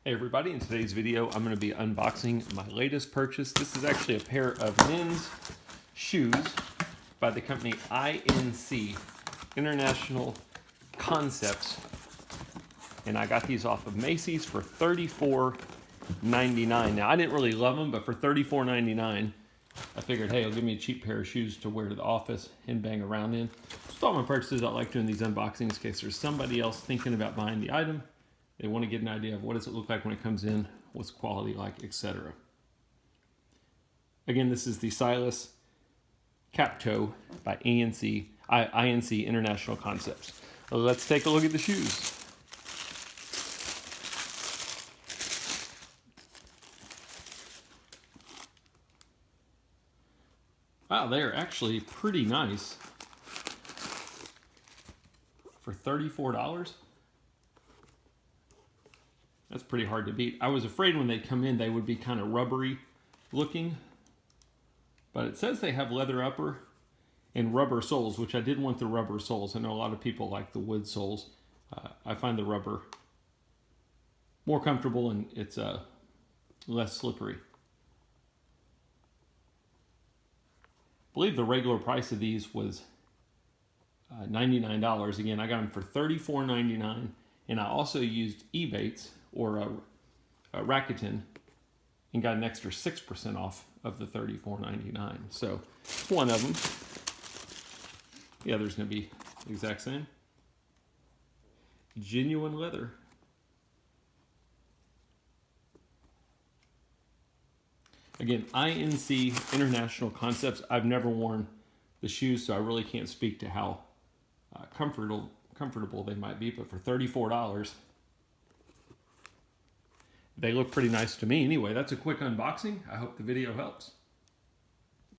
Hey everybody, in today's video I'm going to be unboxing my latest purchase. This is actually a pair of men's shoes by the company I.N.C, International Concepts. And I got these off of Macy's for $34.99. Now I didn't really love them, but for $34.99 I figured, hey, it'll give me a cheap pair of shoes to wear to the office and bang around in. Just all my purchases, I like doing these unboxings in case there's somebody else thinking about buying the item. They want to get an idea of what does it look like when it comes in, what's quality like, etc. Again, this is the Silas cap toe by I.N.C International Concepts. Let's take a look at the shoes. Wow, they're actually pretty nice for $34. That's pretty hard to beat. I was afraid when they come in they would be kind of rubbery looking, but it says they have leather upper and rubber soles, which I did want the rubber soles. I know a lot of people like the wood soles. I find the rubber more comfortable and it's less slippery. I believe the regular price of these was $99. Again, I got them for $34.99, and I also used Ebates or a Rakuten and got an extra 6% off of the $34.99. So it's one of them. The other's going to be the exact same. Genuine leather. Again, I.N.C International Concepts. I've never worn the shoes, so I really can't speak to how comfortable they might be, but for $34, they look pretty nice to me. Anyway, that's a quick unboxing. I hope the video helps.